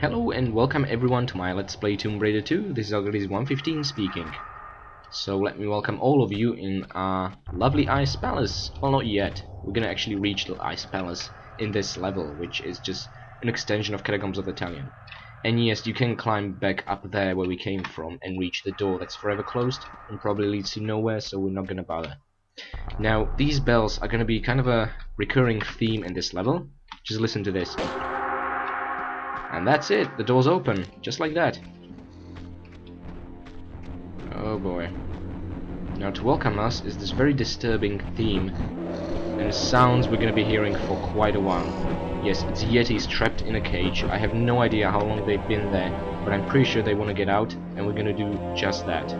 Hello and welcome everyone to my Let's Play Tomb Raider 2. This is Algorithm115 speaking. So let me welcome all of you in our lovely Ice Palace. Well, not yet. We're gonna actually reach the Ice Palace in this level, which is just an extension of Catacombs of the Talion. And yes, you can climb back up there where we came from and reach the door that's forever closed and probably leads to nowhere, so we're not gonna bother. Now, these bells are gonna be kind of a recurring theme in this level. Just listen to this. And that's it, the door's open, just like that. Oh boy. Now to welcome us is this very disturbing theme, and sounds we're gonna be hearing for quite a while. Yes, it's Yetis trapped in a cage. I have no idea how long they've been there, but I'm pretty sure they want to get out, and we're gonna do just that.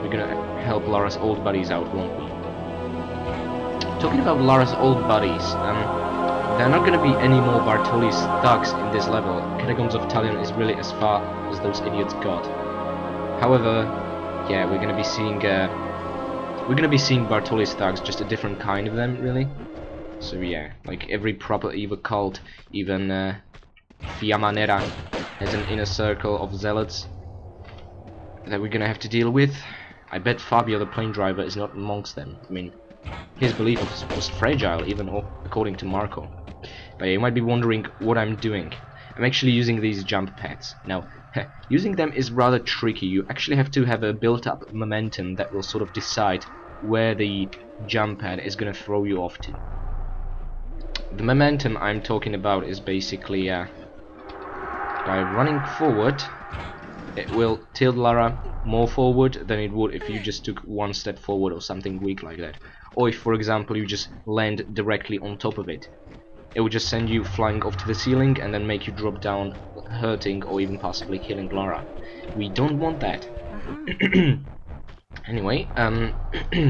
We're gonna help Lara's old buddies out, won't we? Talking about Lara's old buddies, there are not going to be any more Bartoli's thugs in this level. Catacombs of Talion is really as far as those idiots got. However, yeah, we're going to be seeing Bartoli's thugs, just a different kind of them, really. So yeah, like every proper evil cult, even Fiamanera has an inner circle of zealots that we're going to have to deal with. I bet Fabio the plane driver is not amongst them. I mean, his belief was fragile, even according to Marco. But you might be wondering what I'm doing. I'm actually using these jump pads. Now, using them is rather tricky. You actually have to have a built-up momentum that will sort of decide where the jump pad is going to throw you off to. The momentum I'm talking about is basically by running forward, it will tilt Lara more forward than it would if you just took one step forward or something weak like that. Or if, for example, you just land directly on top of it. It would just send you flying off to the ceiling and then make you drop down, hurting or even possibly killing Lara. We don't want that. Anyway,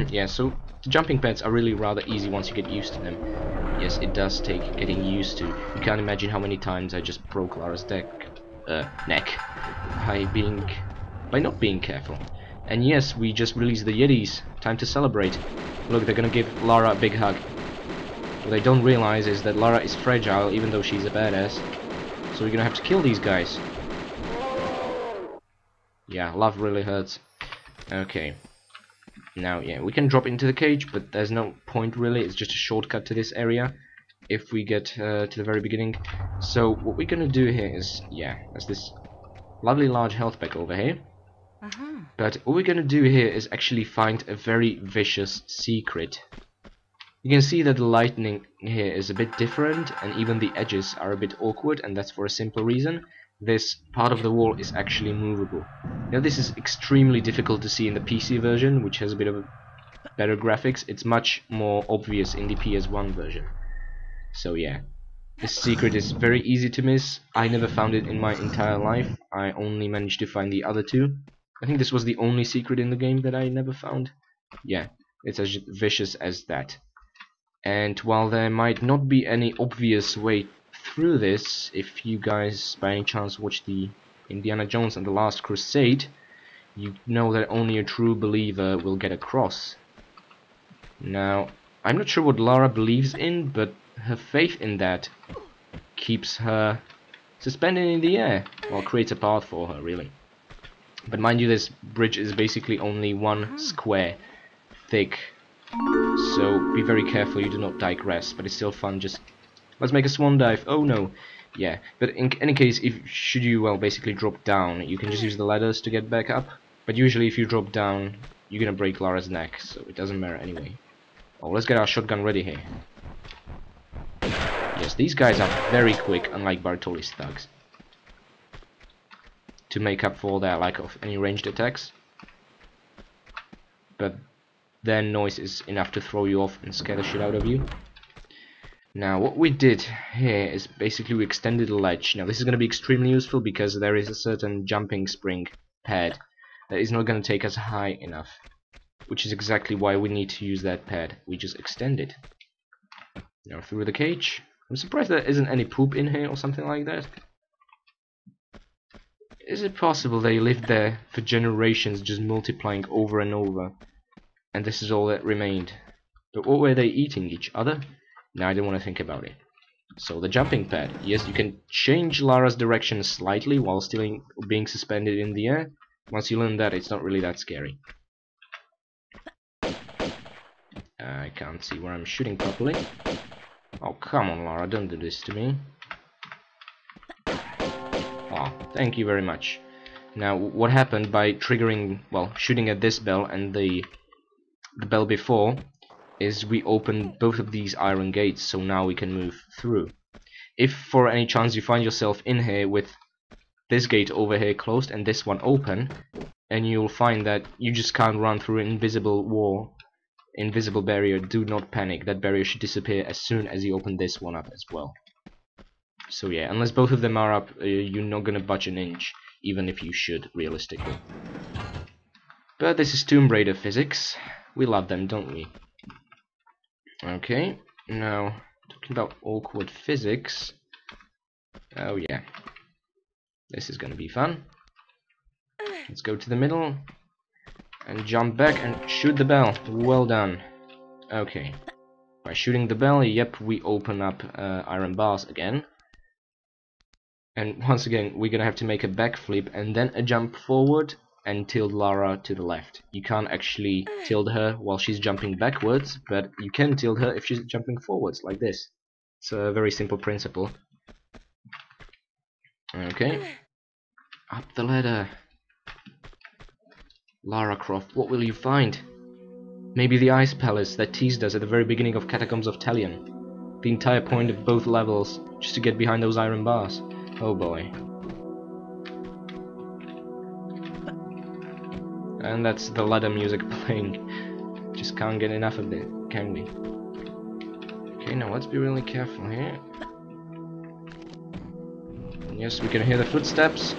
yeah, so the jumping pads are really rather easy once you get used to them. Yes, it does take getting used to. You can't imagine how many times I just broke Lara's neck by not being careful. And yes, we just released the Yetis. Time to celebrate. Look, they're gonna give Lara a big hug. What they don't realize is that Lara is fragile, even though she's a badass. So we're gonna have to kill these guys. Yeah, love really hurts. Okay. Now, yeah, we can drop into the cage, but there's no point really. It's just a shortcut to this area if we get to the very beginning. So what we're gonna do here is, yeah, there's this lovely large health pack over here. But what we're gonna do here is actually find a very vicious secret. You can see that the lighting here is a bit different, and even the edges are a bit awkward, and that's for a simple reason. This part of the wall is actually movable. Now this is extremely difficult to see in the PC version, which has a bit of better graphics. It's much more obvious in the PS1 version. So yeah, this secret is very easy to miss. I never found it in my entire life. I only managed to find the other two. I think this was the only secret in the game that I never found. Yeah, it's as vicious as that. And while there might not be any obvious way through this, if you guys by any chance watch the Indiana Jones and the Last Crusade, you know that only a true believer will get across. Now, I'm not sure what Lara believes in, but her faith in that keeps her suspended in the air, or creates a path for her, really. But mind you, this bridge is basically only one square thick, so be very careful you do not digress, but it's still fun. Just let's make a swan dive. Oh no. Yeah, but in any case, should you, well, basically drop down, you can just use the ladders to get back up, but usually if you drop down, you're gonna break Lara's neck, so it doesn't matter anyway. Oh, let's get our shotgun ready here. Yes, these guys are very quick, unlike Bartoli's thugs, to make up for their lack of any ranged attacks. But their noise is enough to throw you off and scare the shit out of you. Now, what we did here is basically we extended the ledge. Now, this is going to be extremely useful because there is a certain jumping spring pad that is not going to take us high enough, which is exactly why we need to use that pad. We just extend it. Now, through the cage. I'm surprised there isn't any poop in here or something like that. Is it possible they lived there for generations, just multiplying over and over, and this is all that remained? But what were they eating? Each other? No, I don't want to think about it. So the jumping pad. Yes, you can change Lara's direction slightly while still being suspended in the air. Once you learn that, it's not really that scary. I can't see where I'm shooting properly. Oh, come on, Lara, don't do this to me. Oh, thank you very much. Now, what happened by triggering, well, shooting at this bell and the bell before, is we opened both of these iron gates, so now we can move through. If for any chance you find yourself in here with this gate over here closed and this one open, and you'll find that you just can't run through an invisible wall, invisible barrier, do not panic. That barrier should disappear as soon as you open this one up as well. So yeah, unless both of them are up, you're not gonna budge an inch, even if you should, realistically. But this is Tomb Raider physics. We love them, don't we? Okay, now, talking about awkward physics. Oh yeah. This is gonna be fun. Let's go to the middle and jump back and shoot the bell. Well done. Okay. By shooting the bell, yep, we open up iron bars again. And once again, we're gonna have to make a backflip and then a jump forward and tilt Lara to the left. You can't actually tilt her while she's jumping backwards, but you can tilt her if she's jumping forwards, like this. It's a very simple principle. Okay. Up the ladder. Lara Croft, what will you find? Maybe the ice palace that teased us at the very beginning of Catacombs of Talion. The entire point of both levels, just to get behind those iron bars. Oh boy. And that's the ladder music playing. Just can't get enough of it, can we? Okay, now let's be really careful here. Yes, we can hear the footsteps.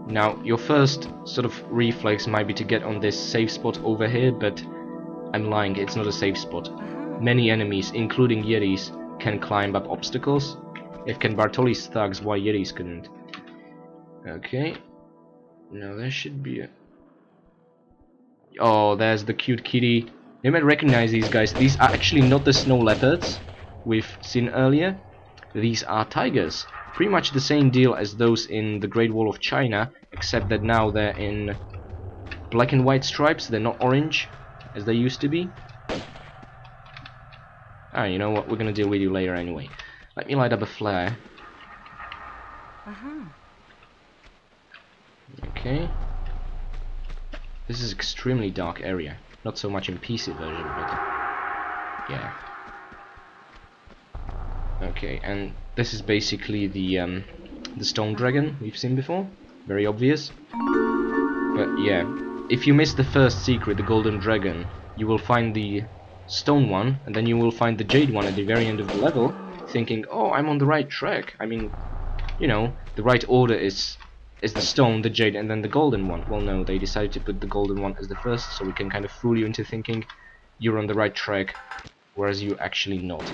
Now, your first sort of reflex might be to get on this safe spot over here, but I'm lying, it's not a safe spot. Many enemies, including Yetis, can climb up obstacles. If Ken Bartoli's thugs, why Yetis couldn't? Okay. Now there should be a... Oh, there's the cute kitty. You might recognize these guys. These are actually not the snow leopards we've seen earlier. These are tigers. Pretty much the same deal as those in the Great Wall of China, except that now they're in black and white stripes. They're not orange, as they used to be. Ah, you know what? We're gonna deal with you later anyway. Let me light up a flare. Okay. This is extremely dark area. Not so much in PC version, but yeah. Okay, and this is basically the stone dragon we've seen before. Very obvious. But yeah, if you miss the first secret, the golden dragon, you will find the stone one, and then you will find the jade one at the very end of the level, thinking, oh, I'm on the right track. I mean, you know, the right order is the stone, the jade, and then the golden one. Well, no, they decided to put the golden one as the first, so we can kind of fool you into thinking you're on the right track, whereas you're actually not.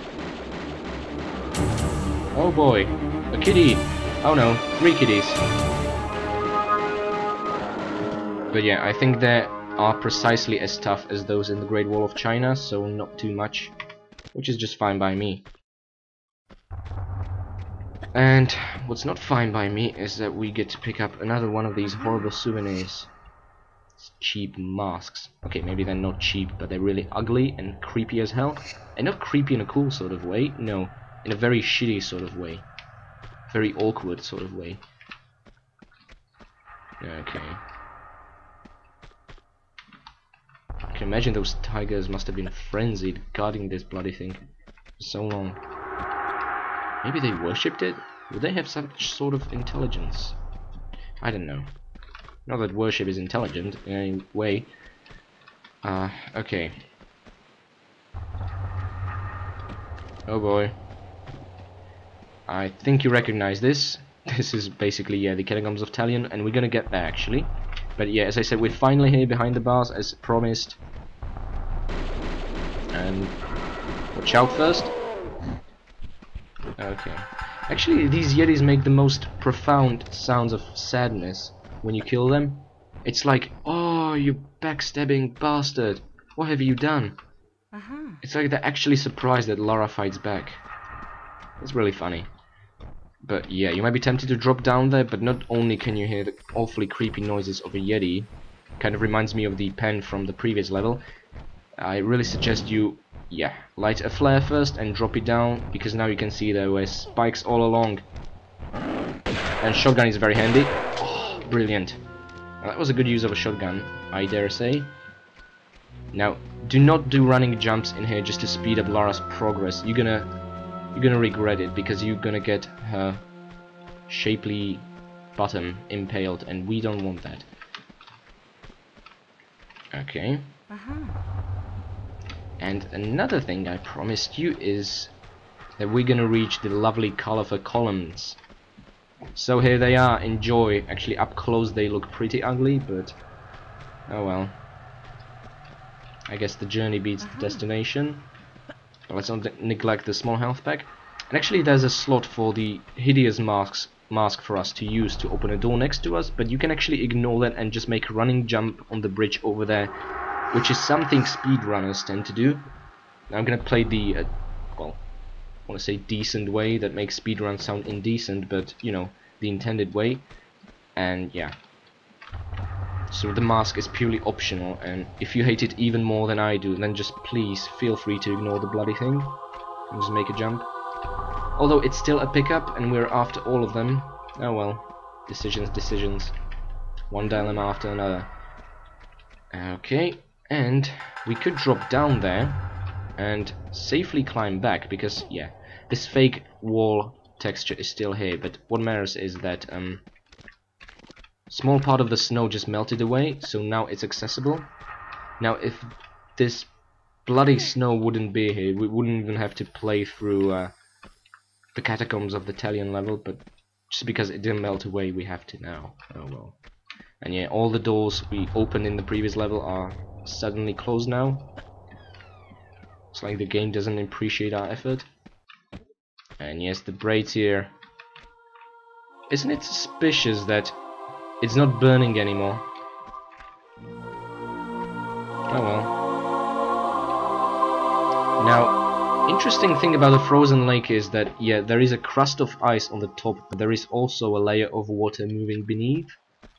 Oh boy, a kitty! Oh no, 3 kitties. But yeah, I think they are precisely as tough as those in the Great Wall of China, so not too much, which is just fine by me. And what's not fine by me is that we get to pick up another one of these horrible souvenirs. It's cheap masks. Okay, maybe they're not cheap, but they're really ugly and creepy as hell. And not creepy in a cool sort of way, no. In a very shitty sort of way. Very awkward sort of way. Okay. I can imagine those tigers must have been frenzied guarding this bloody thing for so long. Maybe they worshipped it? Would they have such sort of intelligence? I don't know. Not that worship is intelligent in any way. Okay. Oh boy. I think you recognize this. This is basically, yeah, the Catacombs of Talion, and we're gonna get there actually. But yeah, as I said, we're finally here behind the bars as promised. And watch out first. Okay. Actually, these Yetis make the most profound sounds of sadness when you kill them. It's like, oh, you backstabbing bastard. What have you done? It's like they're actually surprised that Lara fights back. It's really funny. But yeah, you might be tempted to drop down there, but not only can you hear the awfully creepy noises of a Yeti, kind of reminds me of the pen from the previous level. I really suggest you, yeah, light a flare first and drop it down, because now you can see there were spikes all along. And shotgun is very handy. Oh, brilliant. Well, that was a good use of a shotgun, I dare say. Now, do not do running jumps in here just to speed up Lara's progress. You're gonna regret it, because you're gonna get her shapely bottom impaled, and we don't want that. Okay. And another thing I promised you is that we're gonna reach the lovely colorful columns. So here they are, enjoy. Actually, up close they look pretty ugly, but oh well. I guess the journey beats the destination. But let's not neglect the small health pack. And actually there's a slot for the hideous mask for us to use to open a door next to us, but you can actually ignore that and just make a running jump on the bridge over there, which is something speedrunners tend to do. Now I'm gonna play the, well, I want to say decent way that makes speedrun sound indecent, but you know, the intended way. And yeah. So the mask is purely optional, and if you hate it even more than I do, then just please feel free to ignore the bloody thing and just make a jump. Although it's still a pickup and we're after all of them. Oh well. Decisions. One dilemma after another. Okay, and we could drop down there and safely climb back, because yeah, this fake wall texture is still here, but what matters is that small part of the snow just melted away, so now it's accessible. Now if this bloody snow wouldn't be here, we wouldn't even have to play through the catacombs of the Talion level, but just because it didn't melt away, we have to now. Oh well. And yeah, all the doors we opened in the previous level are suddenly closed now. It's like the game doesn't appreciate our effort. And yes, the braids here. Isn't it suspicious that it's not burning anymore? Oh well. Now, interesting thing about the frozen lake is that, yeah, there is a crust of ice on the top, but there is also a layer of water moving beneath,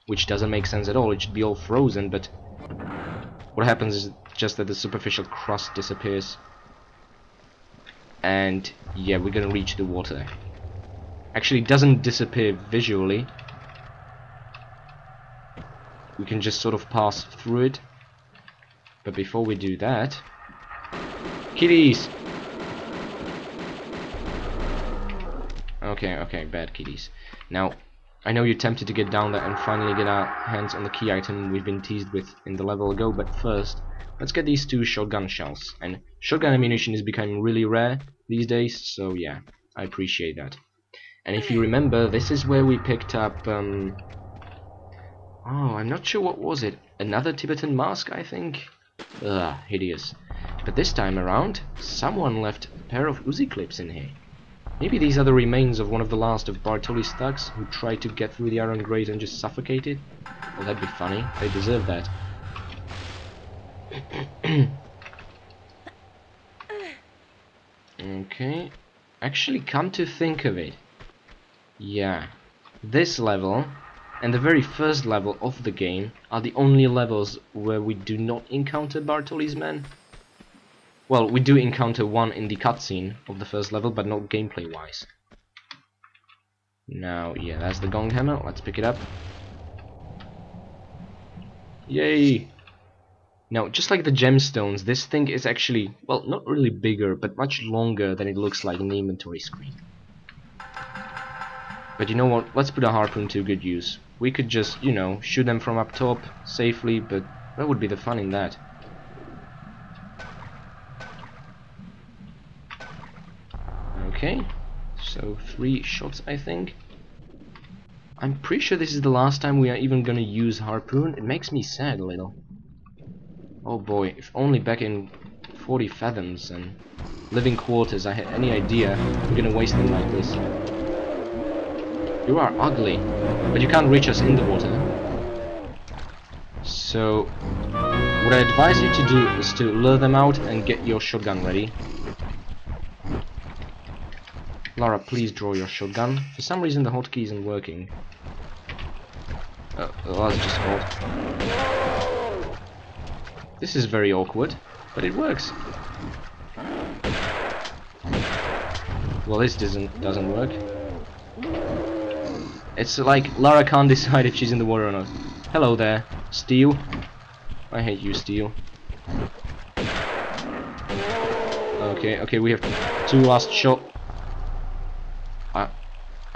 which doesn't make sense at all. It should be all frozen, but what happens is just that the superficial crust disappears. And yeah, we're gonna reach the water. Actually, it doesn't disappear visually. We can just sort of pass through it. But before we do that... Kitties! Okay, bad kitties. Now, I know you're tempted to get down there and finally get our hands on the key item we've been teased with in the level ago, but first, let's get these 2 shotgun shells. And shotgun ammunition is becoming really rare these days, so yeah, I appreciate that. And if you remember, this is where we picked up, oh, I'm not sure what was it, another Tibetan mask, I think? Ugh, hideous. But this time around, someone left a pair of Uzi clips in here. Maybe these are the remains of one of the last of Bartoli's thugs who tried to get through the iron grate and just suffocated. Well, that'd be funny. They deserve that. Okay. Actually, come to think of it. Yeah. This level and the very first level of the game are the only levels where we do not encounter Bartoli's men. Well, we do encounter one in the cutscene of the first level, but not gameplay-wise. Now, yeah, that's the gong hammer. Let's pick it up. Yay! Now, just like the gemstones, this thing is actually, well, not really bigger, but much longer than it looks like in the inventory screen. But you know what? Let's put a harpoon to good use. We could just, you know, shoot them from up top safely, but what would be the fun in that? Okay, so 3 shots, I think. I'm pretty sure this is the last time we are even gonna use harpoon. It makes me sad a little. Oh boy, if only back in 40 fathoms and living quarters I had any idea we're gonna waste them like this. You are ugly, but you can't reach us in the water. So What I advise you to do is to lure them out and get your shotgun ready. Lara, please draw your shotgun. For some reason the hotkey isn't working. Oh, that's just odd. This is very awkward, but it works. Well, this doesn't work. It's like Lara can't decide if she's in the water or not. Hello there, Steel. I hate you, Steel. Okay, we have 2 last shot. I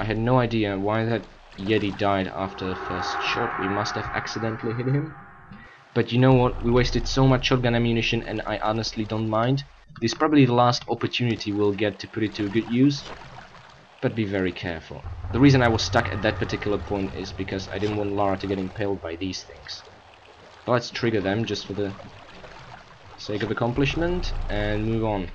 had no idea why that Yeti died after the first shot. We must have accidentally hit him. But you know what? We wasted so much shotgun ammunition, and I honestly don't mind. This is probably the last opportunity we'll get to put it to good use. But be very careful. The reason I was stuck at that particular point is because I didn't want Lara to get impaled by these things. But let's trigger them just for the sake of accomplishment and move on.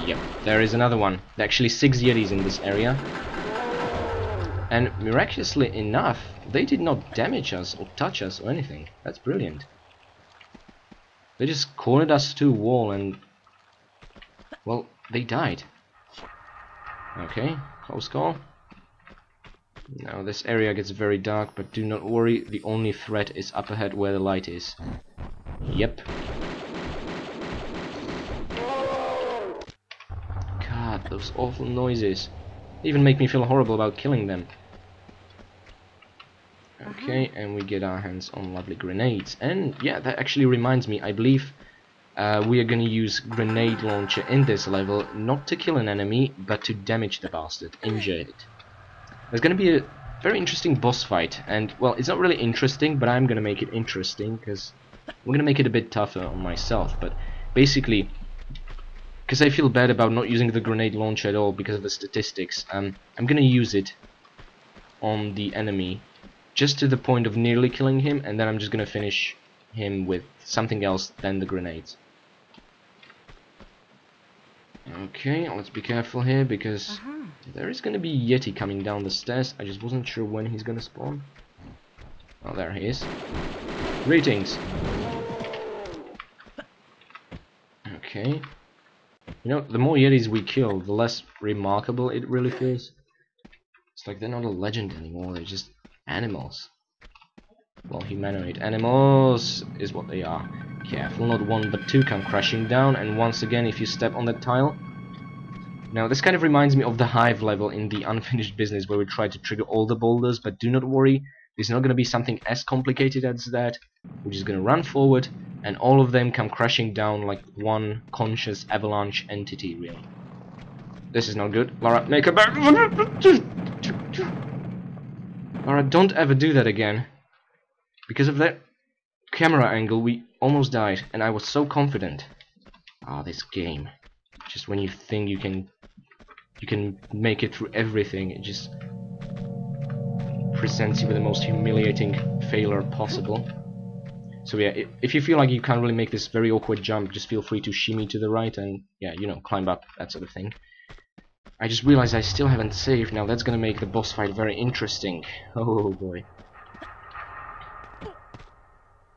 Yep, there is another one. There are actually 6 Yetis in this area. And miraculously enough, they did not damage us or touch us or anything. That's brilliant. They just cornered us to a wall and... well, they died. Okay, close call. Now this area gets very dark, but do not worry, the only threat is up ahead where the light is. Yep. God, those awful noises. They even make me feel horrible about killing them. Okay, and we get our hands on lovely grenades. And yeah, that actually reminds me, I believe we are gonna use grenade launcher in this level, not to kill an enemy, but to damage the bastard, injure it. There's gonna be a very interesting boss fight, and well, it's not really interesting, but I'm gonna make it interesting, because I'm gonna make it a bit tougher on myself. But basically, because I feel bad about not using the grenade launcher at all because of the statistics, I'm gonna use it on the enemy just to the point of nearly killing him, and then I'm just gonna finish him with something else than the grenades. Okay, let's be careful here because there is gonna be a Yeti coming down the stairs. I just wasn't sure when he's gonna spawn. Oh, there he is. Greetings. Okay. You know, the more Yetis we kill, the less remarkable it really feels. It's like they're not a legend anymore, they're just animals. Well, humanoid animals is what they are. Careful, not 1 but 2 come crashing down, and once again if you step on that tile. Now this kind of reminds me of the hive level in the Unfinished Business where we tried to trigger all the boulders, but do not worry, there's not going to be something as complicated as that. We're just going to run forward and all of them come crashing down like one conscious avalanche entity, really. This is not good. Lara, make a back. Lara, don't ever do that again. Because of that camera angle, we almost died, and I was so confident. Ah, this game. Just when you think you can make it through everything, it just presents you with the most humiliating failure possible. So yeah, if you feel like you can't really make this very awkward jump, just feel free to shimmy to the right and, yeah, you know, climb up, that sort of thing. I just realized I still haven't saved. Now that's gonna make the boss fight very interesting. Oh boy.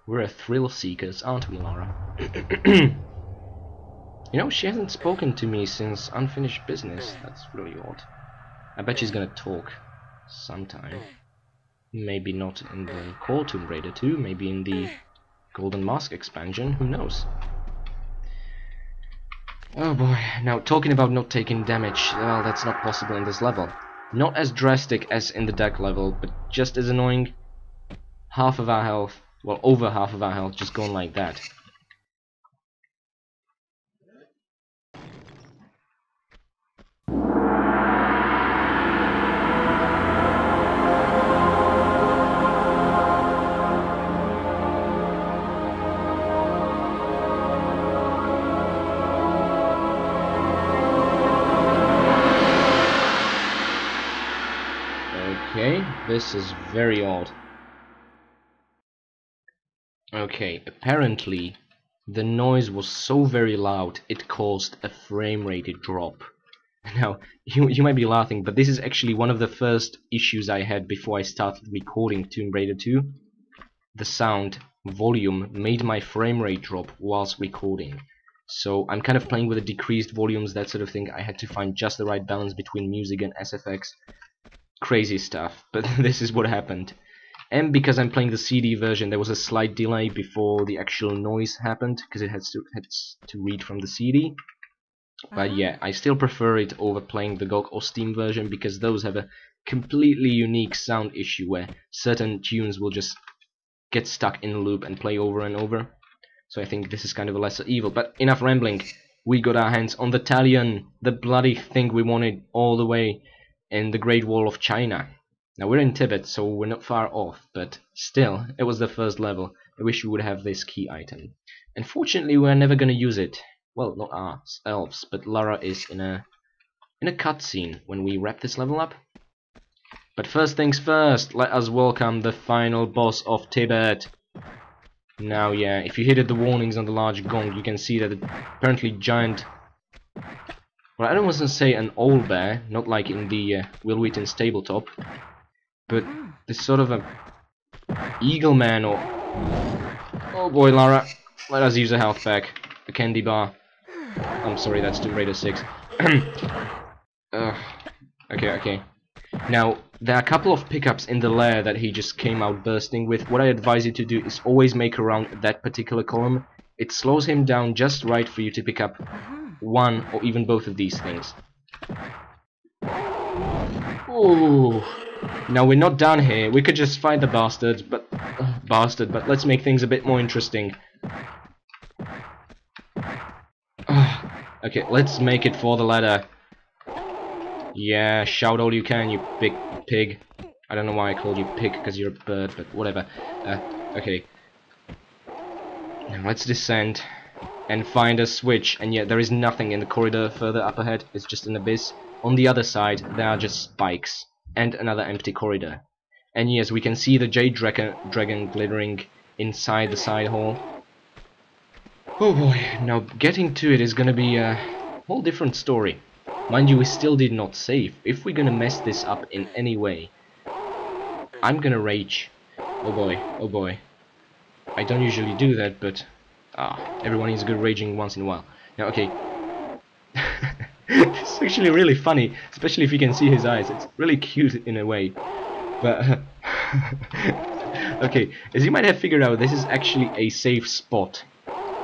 We're a thrill seekers, aren't we, Lara? You know, she hasn't spoken to me since Unfinished Business. That's really odd. I bet she's gonna talk sometime. Maybe not in the core Tomb Raider 2, maybe in the Golden Mask expansion, who knows? Oh boy, now talking about not taking damage, well, that's not possible in this level. Not as drastic as in the deck level, but just as annoying. Half of our health, well, over half of our health just gone like that. Okay, this is very odd. Okay, apparently the noise was so very loud it caused a frame rate drop. Now, you might be laughing, but this is actually one of the first issues I had before I started recording Tomb Raider 2. The sound volume made my frame rate drop whilst recording. So I'm kind of playing with the decreased volumes, that sort of thing. I had to find just the right balance between music and SFX. Crazy stuff, but this is what happened. And because I'm playing the CD version, there was a slight delay before the actual noise happened, because it had to read from the CD. But yeah, I still prefer it over playing the GOG or Steam version, because those have a completely unique sound issue where certain tunes will just get stuck in a loop and play over and over. So I think this is kind of a lesser evil. But enough rambling. We got our hands on the Talion, the bloody thing we wanted all the way in the Great Wall of China. Now we're in Tibet, so we're not far off, but still, it was the first level. I wish we would have this key item. Unfortunately, we're never gonna use it. Well, not ourselves, but Lara is in a cutscene when we wrap this level up. But first things first, let us welcome the final boss of Tibet. Now, yeah, if you heeded the warnings on the large gong, you can see that the apparently giant... Well, I don't want to say an owlbear, not like in the Will Wheaton's Tabletop, but this sort of a eagle man or... Oh boy, Lara, let us use a health pack, a candy bar. I'm sorry, that's Tomb Raider 6. Okay. Now, there are a couple of pickups in the lair that he just came out bursting with. What I advise you to do is always make around that particular column. It slows him down just right for you to pick up one or even both of these things. Ooh. Now we're not done here. We could just fight the bastard, but let's make things a bit more interesting. Okay, let's make it for the ladder. Yeah, shout all you can, you big pig. I don't know why I called you pig, because you're a bird, but whatever. Okay. Now let's descend and find a switch, and yet there is nothing in the corridor further up ahead. It's just an abyss. On the other side, there are just spikes and another empty corridor. And yes, we can see the jade dragon glittering inside the side hall. Oh boy, now getting to it is gonna be a whole different story. Mind you, we still did not save. If we're gonna mess this up in any way, I'm gonna rage. Oh boy. I don't usually do that, but everyone is good raging once in a while. Now, okay. It's actually really funny, especially if you can see his eyes. It's really cute in a way. But okay, as you might have figured out, this is actually a safe spot.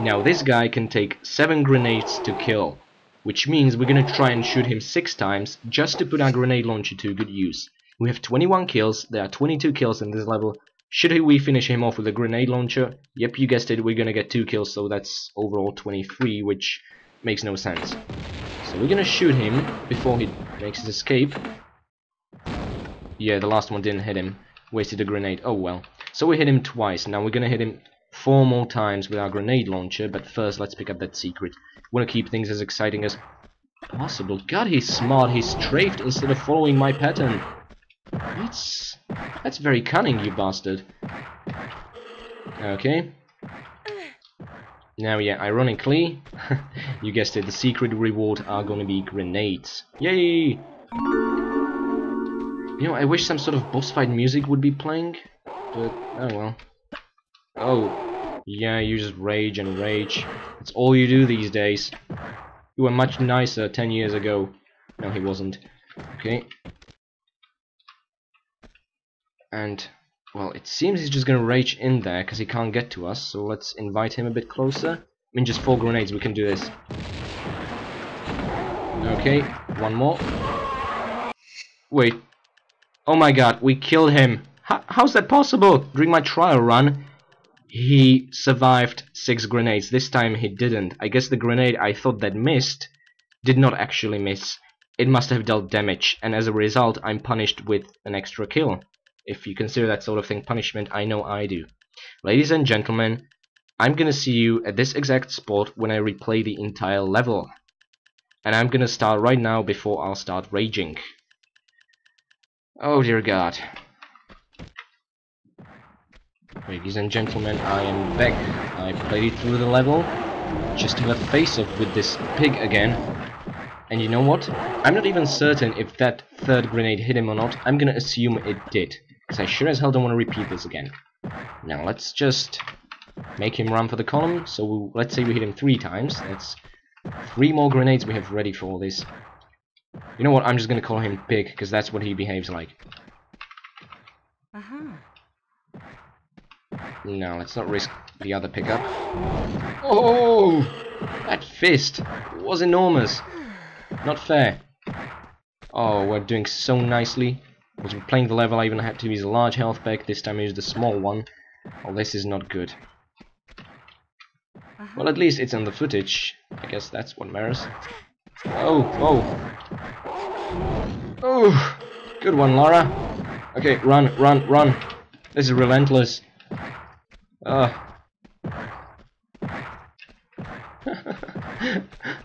Now, this guy can take 7 grenades to kill, which means we're gonna try and shoot him 6 times just to put our grenade launcher to good use. We have 21 kills, there are 22 kills in this level. Should we finish him off with a grenade launcher? Yep, you guessed it, we're gonna get 2 kills, so that's overall 23, which makes no sense. So we're gonna shoot him before he makes his escape. Yeah, the last one didn't hit him. Wasted a grenade, oh well. So we hit him twice, now we're gonna hit him 4 more times with our grenade launcher, but first let's pick up that secret. We want to keep things as exciting as possible. God, he's smart, he's strafed instead of following my pattern. That's very cunning, you bastard. Okay. Now, yeah, ironically, you guessed it, the secret reward are gonna be grenades. Yay! You know, I wish some sort of boss fight music would be playing, but oh well. Oh, yeah, you just rage and rage. That's all you do these days. You were much nicer 10 years ago. No, he wasn't. Okay. And, well, it seems he's just gonna rage in there because he can't get to us, so let's invite him a bit closer. I mean, just 4 grenades, we can do this. Okay, one more. Wait. Oh my god, we killed him. How's that possible? During my trial run, he survived 6 grenades. This time he didn't. I guess the grenade I thought that missed did not actually miss. It must have dealt damage, and as a result I'm punished with an extra kill. If you consider that sort of thing punishment, I know I do. Ladies and gentlemen, I'm gonna see you at this exact spot when I replay the entire level. And I'm gonna start right now before I'll start raging. Oh dear god. Ladies and gentlemen, I am back. I played through the level just to have a face-off with this pig again. And you know what? I'm not even certain if that third grenade hit him or not. I'm gonna assume it did, because I sure as hell don't want to repeat this again. Now let's just make him run for the column. So let's say we hit him 3 times. That's 3 more grenades we have ready for all this. You know what? I'm just gonna call him Pig, because that's what he behaves like. Now let's not risk the other pickup. Oh! That fist was enormous. Not fair. Oh, we're doing so nicely. As we're playing the level, I even had to use a large health pack. This time I used a small one. Oh, this is not good. Well, at least it's in the footage. I guess that's what matters. Oh, oh. Oh, good one, Lara. Okay, run, run, run. This is relentless.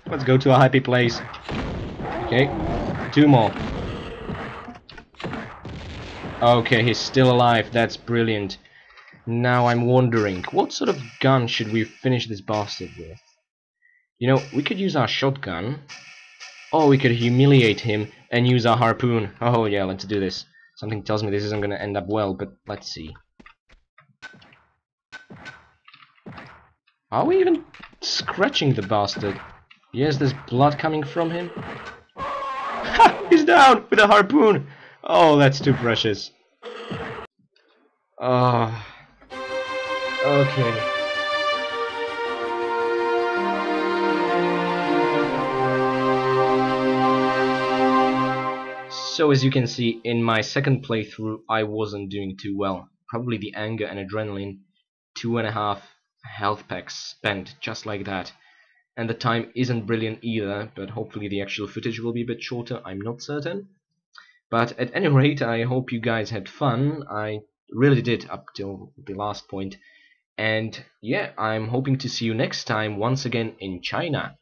Let's go to a happy place. Okay, 2 more. Okay, he's still alive. That's brilliant. Now I'm wondering, what sort of gun should we finish this bastard with? You know, we could use our shotgun, or we could humiliate him and use our harpoon. Oh yeah, let's do this. Something tells me this isn't going to end up well, but let's see. Are we even scratching the bastard? Yes, there's blood coming from him. Ha! He's down with a harpoon! Oh, that's too precious. Oh. Okay. So as you can see, in my second playthrough, I wasn't doing too well. Probably the anger and adrenaline, 2.5 health packs spent just like that. And the time isn't brilliant either, but hopefully the actual footage will be a bit shorter, I'm not certain. But at any rate, I hope you guys had fun. I really did up till the last point. And yeah, I'm hoping to see you next time once again in China.